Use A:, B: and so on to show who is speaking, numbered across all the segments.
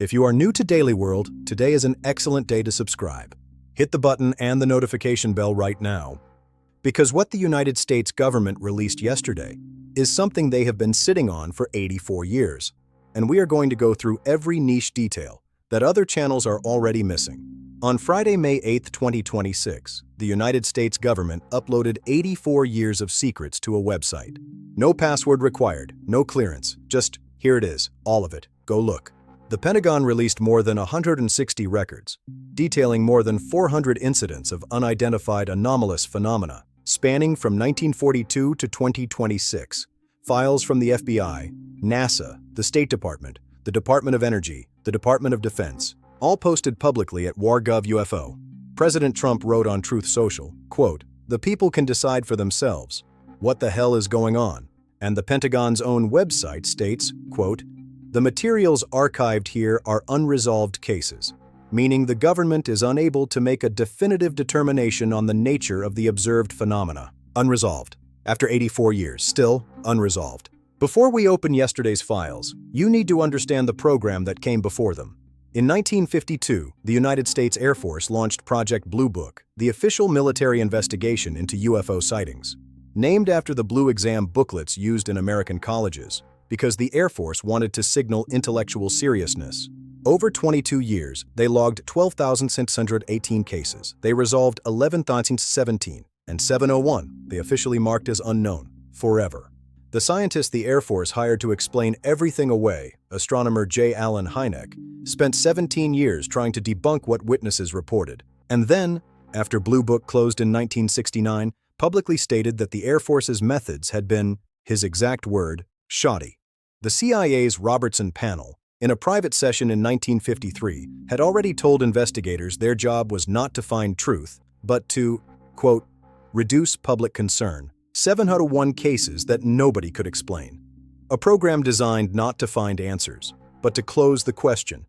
A: If you are new to Daily World, today is an excellent day to subscribe. Hit the button and the notification bell right now. Because what the United States government released yesterday is something they have been sitting on for 84 years. And we are going to go through every niche detail that other channels are already missing. On Friday, May 8, 2026, the United States government uploaded 84 years of secrets to a website. No password required, no clearance, just here it is, all of it, go look. The Pentagon released more than 160 records, detailing more than 400 incidents of unidentified anomalous phenomena, spanning from 1942 to 2026. Files from the FBI, NASA, the State Department, the Department of Energy, the Department of Defense, all posted publicly at war.gov UFO. President Trump wrote on Truth Social, quote, "The people can decide for themselves what the hell is going on." And the Pentagon's own website states, quote, "The materials archived here are unresolved cases, meaning the government is unable to make a definitive determination on the nature of the observed phenomena." Unresolved. After 84 years, still unresolved. Before we open yesterday's files, you need to understand the program that came before them. In 1952, the United States Air Force launched Project Blue Book, the official military investigation into UFO sightings. Named after the blue exam booklets used in American colleges, because the Air Force wanted to signal intellectual seriousness. Over 22 years, they logged 12,618 cases. They resolved 11,017, and 701 they officially marked as unknown, forever. The scientist the Air Force hired to explain everything away, astronomer J. Allen Hynek, spent 17 years trying to debunk what witnesses reported. And then, after Blue Book closed in 1969, publicly stated that the Air Force's methods had been, his exact word, shoddy. The CIA's Robertson panel, in a private session in 1953, had already told investigators their job was not to find truth, but to, quote, reduce public concern. 701 cases that nobody could explain. A program designed not to find answers, but to close the question.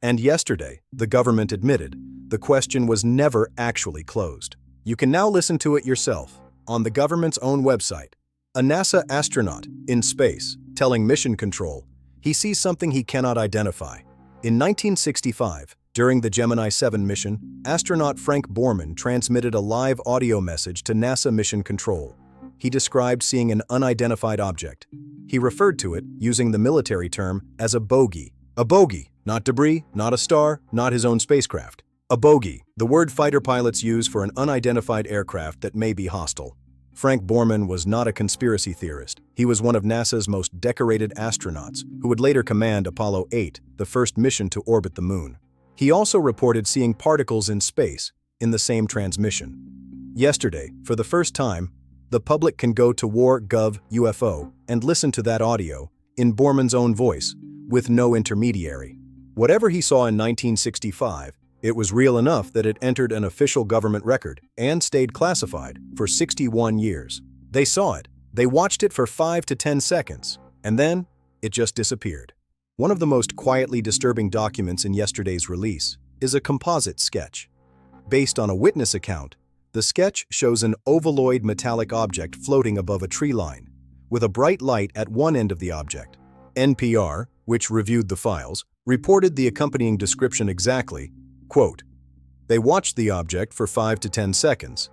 A: And yesterday, the government admitted, the question was never actually closed. You can now listen to it yourself, on the government's own website. A NASA astronaut, in space, telling Mission Control, he sees something he cannot identify. In 1965, during the Gemini 7 mission, astronaut Frank Borman transmitted a live audio message to NASA Mission Control. He described seeing an unidentified object. He referred to it, using the military term, as a bogey. A bogey, not debris, not a star, not his own spacecraft. A bogey, the word fighter pilots use for an unidentified aircraft that may be hostile. Frank Borman was not a conspiracy theorist. He was one of NASA's most decorated astronauts, who would later command Apollo 8, the first mission to orbit the moon. He also reported seeing particles in space, in the same transmission. Yesterday, for the first time, the public can go to war.gov UFO and listen to that audio, in Borman's own voice, with no intermediary. Whatever he saw in 1965, it was real enough that it entered an official government record and stayed classified for 61 years. They saw it, they watched it for 5 to 10 seconds, and then it just disappeared. One of the most quietly disturbing documents in yesterday's release is a composite sketch. Based on a witness account, the sketch shows an ovaloid metallic object floating above a tree line, with a bright light at one end of the object. NPR, which reviewed the files, reported the accompanying description exactly. Quote, "They watched the object for 5 to 10 seconds,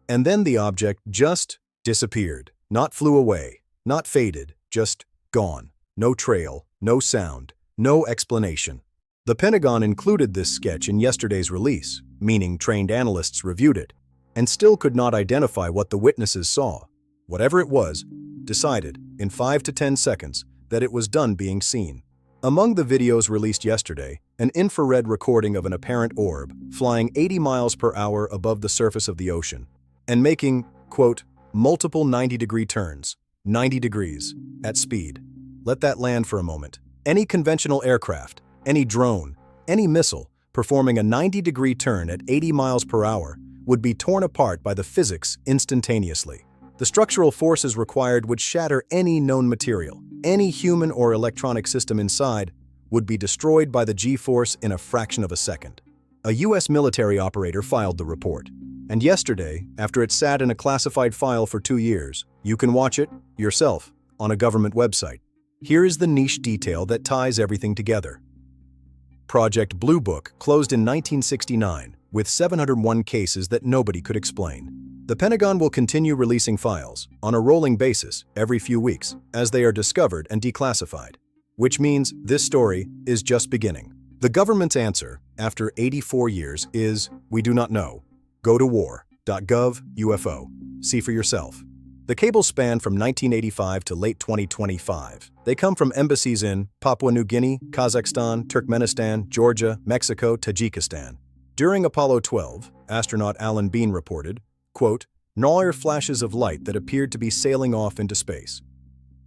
A: and then the object just disappeared. Not flew away, not faded, just gone. No trail, no sound, no explanation." The Pentagon included this sketch in yesterday's release, meaning trained analysts reviewed it, and still could not identify what the witnesses saw. Whatever it was, decided, in 5 to 10 seconds, that it was done being seen. Among the videos released yesterday, an infrared recording of an apparent orb flying 80 miles per hour above the surface of the ocean and making, quote, multiple 90-degree turns, 90 degrees, at speed. Let that land for a moment. Any conventional aircraft, any drone, any missile performing a 90-degree turn at 80 miles per hour would be torn apart by the physics instantaneously. The structural forces required would shatter any known material. Any human or electronic system inside would be destroyed by the G-force in a fraction of a second. A U.S. military operator filed the report. And yesterday, after it sat in a classified file for 2 years, you can watch it, yourself, on a government website. Here is the niche detail that ties everything together. Project Blue Book closed in 1969 with 701 cases that nobody could explain. The Pentagon will continue releasing files on a rolling basis every few weeks as they are discovered and declassified, which means this story is just beginning. The government's answer, after 84 years, is, "We do not know. Go to war.gov UFO. See for yourself." The cables span from 1985 to late 2025. They come from embassies in Papua New Guinea, Kazakhstan, Turkmenistan, Georgia, Mexico, Tajikistan. During Apollo 12, astronaut Alan Bean reported, quote, "Gnawing flashes of light that appeared to be sailing off into space."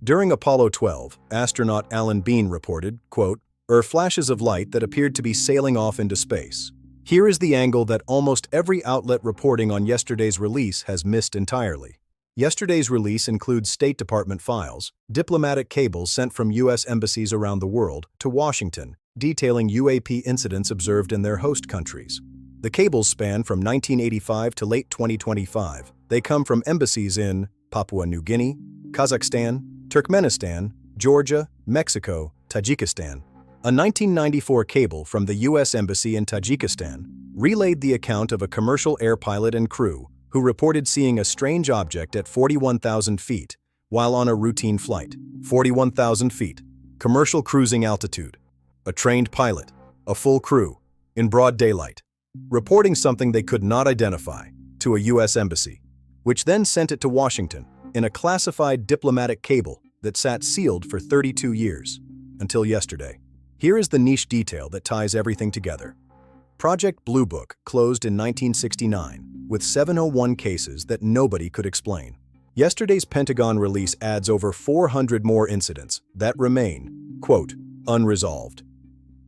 A: During Apollo 12, astronaut Alan Bean reported, quote, "flashes of light that appeared to be sailing off into space." Here is the angle that almost every outlet reporting on yesterday's release has missed entirely. Yesterday's release includes State Department files, diplomatic cables sent from U.S. embassies around the world to Washington, detailing UAP incidents observed in their host countries. The cables span from 1985 to late 2025. They come from embassies in Papua New Guinea, Kazakhstan, Turkmenistan, Georgia, Mexico, Tajikistan. A 1994 cable from the U.S. Embassy in Tajikistan relayed the account of a commercial air pilot and crew who reported seeing a strange object at 41,000 feet while on a routine flight. 41,000 feet, commercial cruising altitude, a trained pilot, a full crew, in broad daylight, reporting something they could not identify to a U.S. embassy, which then sent it to Washington in a classified diplomatic cable that sat sealed for 32 years, until yesterday. Here is the niche detail that ties everything together. Project Blue Book closed in 1969 with 701 cases that nobody could explain. Yesterday's Pentagon release adds over 400 more incidents that remain, quote, unresolved.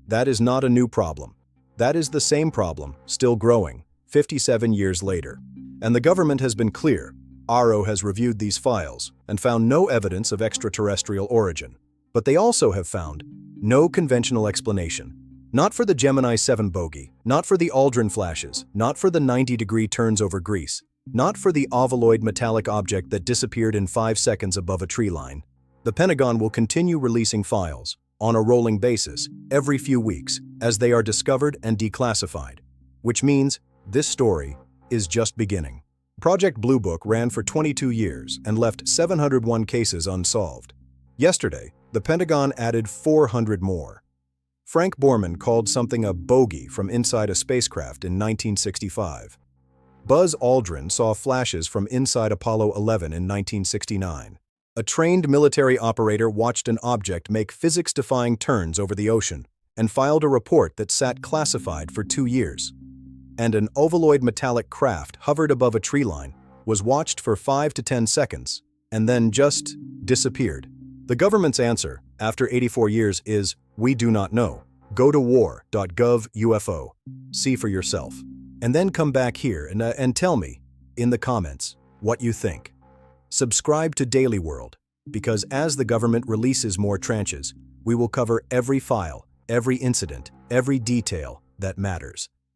A: That is not a new problem. That is the same problem, still growing, 57 years later. And the government has been clear. ARO has reviewed these files and found no evidence of extraterrestrial origin. But they also have found no conventional explanation. Not for the Gemini 7 bogey, not for the Aldrin flashes, not for the 90-degree turns over Greece, not for the ovaloid metallic object that disappeared in 5 seconds above a tree line. The Pentagon will continue releasing files on a rolling basis every few weeks as they are discovered and declassified, which means this story is just beginning. Project Blue Book ran for 22 years and left 701 cases unsolved. Yesterday, the Pentagon added 400 more. Frank Borman called something a bogey from inside a spacecraft in 1965. Buzz Aldrin saw flashes from inside Apollo 11 in 1969. A trained military operator watched an object make physics-defying turns over the ocean and filed a report that sat classified for 2 years. And an ovaloid metallic craft hovered above a tree line, was watched for 5 to 10 seconds, and then just disappeared. The government's answer, after 84 years, is, "We do not know. Go to war.gov UFO. See for yourself." And then come back here and tell me, in the comments, what you think. Subscribe to Daily World, because as the government releases more tranches, we will cover every file, every incident, every detail that matters.